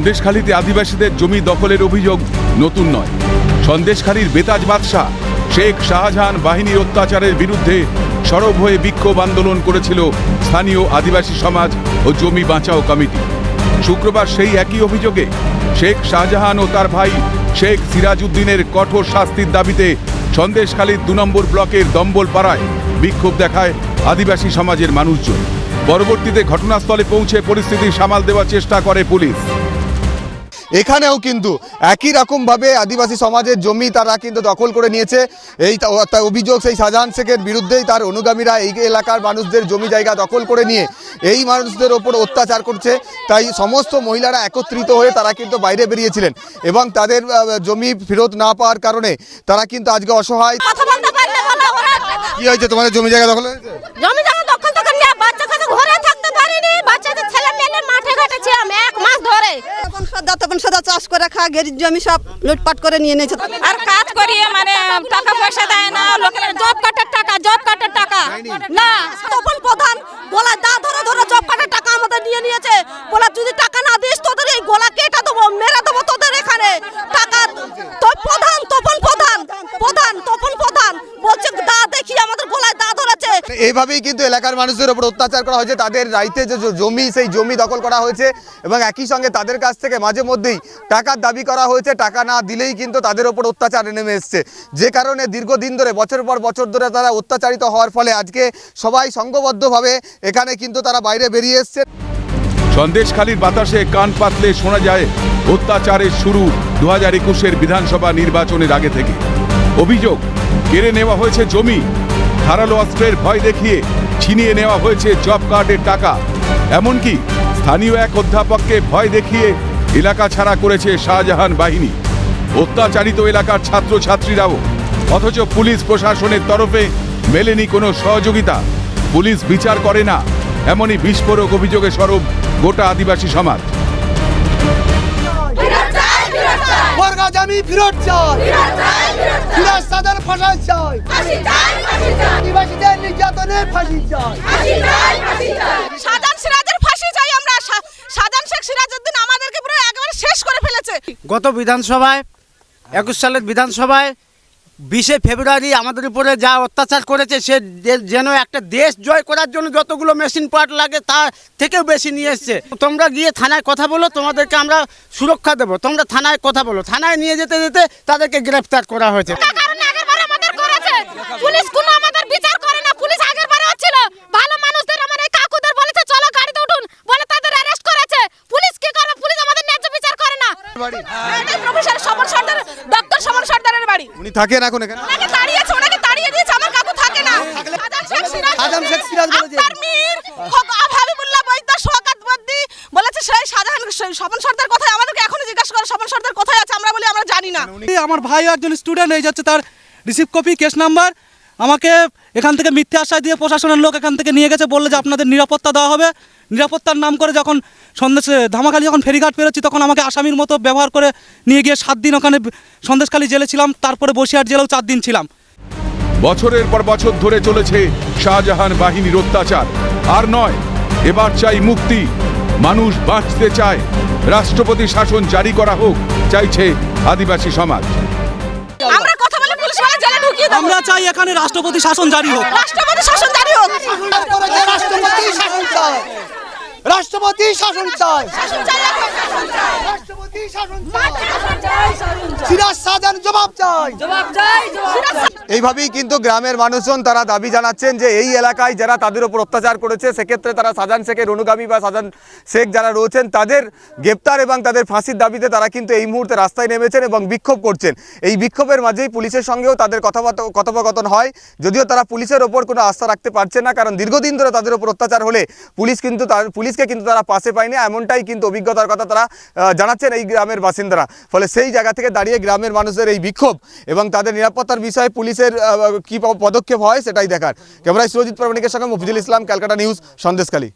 সন্দেশখালীতে আদিবাসীদের জমি দখলের অভিযোগ নতুন নয়। সন্দেশখালীর বেতাজ বাদশাহ শেখ শাহজাহান বাহিনীর অত্যাচারের বিরুদ্ধে সরব হয়ে বিক্ষোভ আন্দোলন করেছিল স্থানীয় আদিবাসী সমাজ ও জমি বাঁচাও কমিটি। শুক্রবার সেই একই অভিযোগে শেখ শাহজাহান ও তার ভাই শেখ সিরাজউদ্দিনের কঠোর শাস্তির দাবিতে সন্দেশখালীর ২ নম্বর ব্লকের দম্বলপাড়ায় বিক্ষোভ দেখায় আদিবাসী সমাজের মানুষজন। পরবর্তীতে ঘটনাস্থলে পৌঁছে পরিস্থিতি সামাল দেওয়ার চেষ্টা করে পুলিশ। এখানেও কিন্তু একই রকমভাবে আদিবাসী সমাজের জমি তারা কিন্তু দখল করে নিয়েছে। এই অভিযোগ সেই শাহজাহান শেখের বিরুদ্ধেই তার অনুগামীরা এই এলাকার মানুষদের জমি জায়গা দখল করে নিয়ে এই মানুষদের ওপর অত্যাচার করছে। তাই সমস্ত মহিলারা একত্রিত হয়ে তারা কিন্তু বাইরে বেরিয়েছিলেন এবং তাদের জমি ফেরত না পাওয়ার কারণে তারা কিন্তু আজকে অসহায়। কি হয়েছে তোমাদের জমি জায়গা দখল হয়েছে? জমি জায়গা দখল তো করে নিয়ে বাচ্চা কাছে ঘরে থাকতে পারিনি, বাচ্চাদের ছেলে মেয়ের মাঠে ঘাটেছে আমি 1 মাস ধরে। তখন সদা চাষ করে খা গেরির জমি সব লুটপাট করে নিয়ে নিয়েছে। আর কাজ করিয়ে মানে টাকা পয়সা দেয় না, লোকের জব কার্ডের টাকা না। তখন প্রধান গোলা দা ধরে ধরে জব কার্ডের টাকা আমাদের নিয়ে নিয়েছে। বলা যদি টাকা না দিস তোদের এই গোলা কেটে দেবো, মেরে দেবো তোদের এখানে টাকা। তো প্রধান বলছে দা দেখি আমাদের গোলায় দা ধরেছে। এইভাবেই কিন্তু এলাকার মানুষদের উপর অত্যাচার করা হয়েছে। তাদের রাইতে যে জমি সেই জমি দখল করা হয়েছে এবং একই সঙ্গে তাদের কাছ থেকে মাঝে মধ্যেই টাকার দাবি করা হয়েছে। টাকা না দিলেই কিন্তু তাদের উপর অত্যাচার নেমে এসছে, যে কারণে দীর্ঘদিন ধরে বছর পর বছর ধরে তারা অত্যাচারিত হওয়ার ফলে আজকে সবাই সংঘবদ্ধভাবে এখানে কিন্তু তারা বাইরে বেরিয়ে এসছে। সন্দেশখালীর বাতাসে কান পাতলে শোনা যায় অত্যাচারের শুরু 2021-এর বিধানসভা নির্বাচনের আগে থেকে। অভিযোগ, কেড়ে নেওয়া হয়েছে জমি, ধারালো অস্ত্রের ভয় দেখিয়ে ছিনিয়ে নেওয়া হয়েছে জব কার্ডের টাকা। এমনকি স্থানীয় এক অধ্যাপককে ভয় দেখিয়ে এলাকা ছাড়া করেছে শাহজাহান বাহিনী। অত্যাচারিত এলাকার ছাত্রছাত্রীরাও, অথচ পুলিশ প্রশাসনের তরফে মেলেনি কোনো সহযোগিতা। পুলিশ বিচার করে না, এমনই বিস্ফোরক অভিযোগে সরব গোটা আদিবাসী সমাজ। গত বিধানসভায় 21 সালের বিধানসভায় 20শে ফেব্রুয়ারি আমাদের উপরে যা অত্যাচার করেছে, সে যেন একটা দেশ জয় করার জন্য যতগুলো মেশিন পার্ট লাগে তার থেকেও বেশি নিয়ে এসছে। তোমরা গিয়ে থানায় কথা বলো, তোমাদেরকে আমরা সুরক্ষা দেবো। তোমরা থানায় কথা বলো। থানায় নিয়ে যেতে যেতে তাদেরকে গ্রেফতার করা হয়েছে। পুলিশ কোনো আমাদের বিচার করে না। পুলিশ আগের বারেও ছিল, ভালো মানুষদের আমার এই কাকুদের বলেছে চলো গাড়িতে উঠুন, বলে তাদের অ্যারেস্ট করেছে। পুলিশ কি করে? পুলিশ আমাদের ন্যায্য বিচার করে না। এটা প্রফেসর সমন সর্দার, ডক্টর সমন সর্দারের বাড়ি। উনি থাকেন এখন এখানে? ওনাকে তাড়িয়েছে, ওনাকে তাড়িয়ে দিয়েছে। আমার কাকু থাকে না। শাহজাহান শেখ সিরাজ বলেছে, আক্তার মীর, হাবিবুল্লাহ বৈদ্য, শওকত বদ্দি বলেছে সেই শাহজাহান সমন সর্দার কোথায়। আমাদেরকে এখনো জিজ্ঞাসা করে সমন সর্দার কোথায় আছে, আমরা বলি আমরা জানি না। আমার ভাই একজন স্টুডেন্ট, এই যাচ্ছে তার রিসিভ কপি, কেস নাম্বার। আমাকে এখান থেকে মিথ্যে আশ্বাস দিয়ে প্রশাসনের লোক এখান থেকে নিয়ে গেছে, বললে যে আপনাদের নিরাপত্তা দেওয়া হবে। নিরাপত্তার নাম করে যখন ধামাখালি যখন ফেরিঘাট পেরোচ্ছি তখন আমাকে আসামির মতো ব্যবহার করে নিয়ে গিয়ে 7 দিন ওখানে সন্দেশখালী জেলে ছিলাম। তারপরে বসিরহাট জেলেও 4 দিন ছিলাম। বছরের পর বছর ধরে চলেছে শাহজাহান বাহিনীর অত্যাচার। আর নয়, এবার চাই মুক্তি। মানুষ বাঁচতে চায়, রাষ্ট্রপতি শাসন জারি করা হোক চাইছে আদিবাসী সমাজ। আমরা কথা বলে পুলিশ বলে জেলে ঢুকিয়ে দেব। আমরা চাই এখানে রাষ্ট্রপতি শাসন জারি হোক। রাষ্ট্রপতি শাসন জারি হোক। রাষ্ট্রপতি শাসন চাই। রাষ্ট্রপতি শাসন চাই। রাষ্ট্রপতি শাসন চাই। সিরাজ শাহজাহান জবাব চাই। এইভাবেই কিন্তু গ্রামের মানুষজন তারা দাবি জানাচ্ছেন যে এই এলাকায় যারা তাদের উপর অত্যাচার করেছে, সেক্ষেত্রে তারা শাহজাহান শেখের অনুগামী বা শাহজাহান শেখ যারা রয়েছেন তাদের গ্রেপ্তার এবং তাদের ফাঁসির দাবিতে তারা কিন্তু এই মুহূর্তে রাস্তায় নেমেছেন এবং বিক্ষোভ করছেন। এই বিক্ষোভের মাঝেই পুলিশের সঙ্গেও তাদের কথোপকথন হয়, যদিও তারা পুলিশের ওপর কোনো আস্থা রাখতে পারছে না, কারণ দীর্ঘদিন ধরে তাদের উপর অত্যাচার হলে পুলিশকে কিন্তু তারা পাশে পায়নি, এমনটাই কিন্তু অভিজ্ঞতার কথা তারা জানাচ্ছেন এই গ্রামের বাসিন্দারা। ফলে সেই জায়গা থেকে দাঁড়িয়ে গ্রামের মানুষের এই বিক্ষোভ এবং তাদের নিরাপত্তার বিষয়ে পুলিশের কি পদক্ষেপ হয় সেটাই দেখার। ক্যামেরায় সুরজিৎ প্রামাণিকের সঙ্গে মফিজুল ইসলাম, ক্যালকাটা নিউজ, সন্দেশখালী।